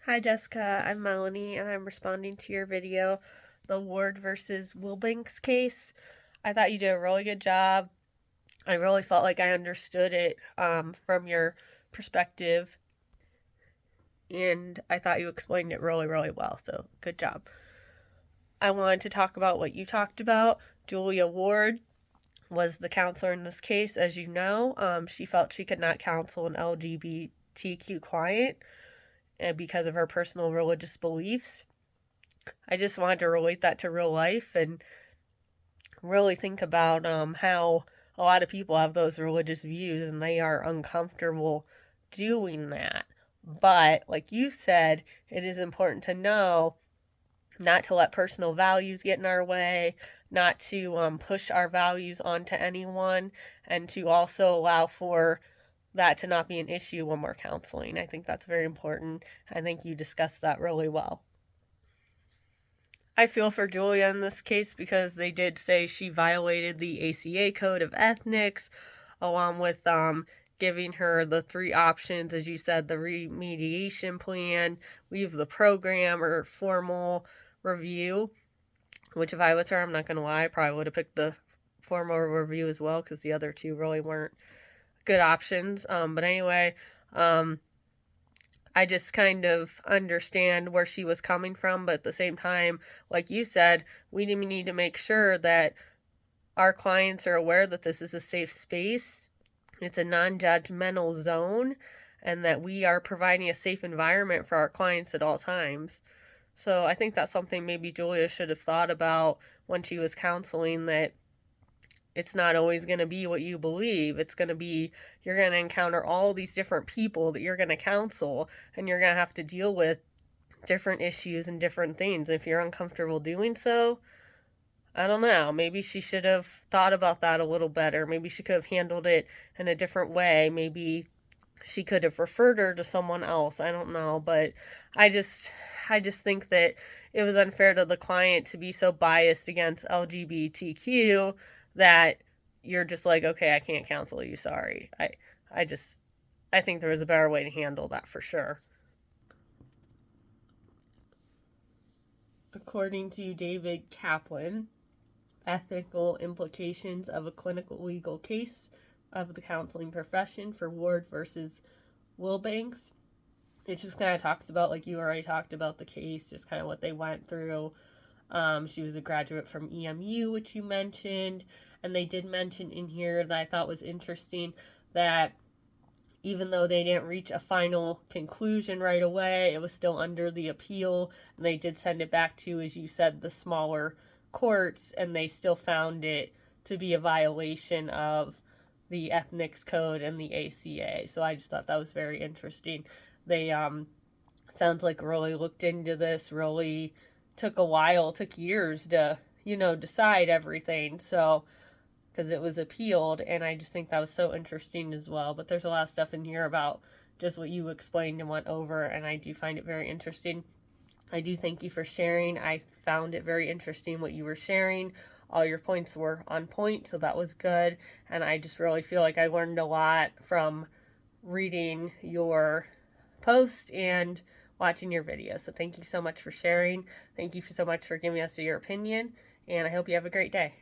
Hi Jessica, I'm Melanie and I'm responding to your video, the Ward versus Wilbanks case. I thought you did a really good job. I really felt like I understood it from your perspective, and I thought you explained it really, really well, so good job. I wanted to talk about what you talked about. Julia Ward was the counselor in this case, as you know. She felt she could not counsel an LGBTQ client because of her personal religious beliefs. I just wanted to relate that to real life and really think about how a lot of people have those religious views and they are uncomfortable doing that. But, like you said, it is important to know not to let personal values get in our way, not to push our values onto anyone, and to also allow for that to not be an issue when we're counseling. I think that's very important. I think you discussed that really well. I feel for Julia in this case because they did say she violated the ACA code of ethics, along with giving her the three options, as you said, the remediation plan, leave the program, or formal review. Which, if I was her, I'm not gonna lie, I probably would have picked the formal review as well because the other two really weren't good options. But anyway, I just kind of understand where she was coming from, but at the same time, like you said, we need to make sure that our clients are aware that this is a safe space, it's a non-judgmental zone, and that we are providing a safe environment for our clients at all times. So I think that's something maybe Julia should have thought about when she was counseling, that it's not always going to be what you believe. It's going to be, you're going to encounter all these different people that you're going to counsel, and you're going to have to deal with different issues and different things. If you're uncomfortable doing so, I don't know. Maybe she should have thought about that a little better. Maybe she could have handled it in a different way. Maybe she could have referred her to someone else. I don't know, but I just I just think that it was unfair to the client to be so biased against LGBTQ that you're just like, okay, I can't counsel you. Sorry. I just I think there was a better way to handle that for sure. According to David Kaplan, ethical implications of a clinical legal case of the counseling profession for Ward versus Wilbanks. It just kind of talks about, like you already talked about the case, just kind of what they went through. She was a graduate from EMU, which you mentioned, and they did mention in here that I thought was interesting that even though they didn't reach a final conclusion right away, it was still under the appeal, and they did send it back to, as you said, the smaller courts, and they still found it to be a violation of the Ethics Code and the ACA. So I just thought that was very interesting. They sounds like really looked into this, really took a while, took years to, decide everything. So because it was appealed, and I just think that was so interesting as well. But there's a lot of stuff in here about just what you explained and went over, and I do find it very interesting. I do thank you for sharing. I found it very interesting what you were sharing. All your points were on point, so that was good. And I just really feel like I learned a lot from reading your post and watching your video. So thank you so much for sharing. Thank you so much for giving us your opinion, and I hope you have a great day.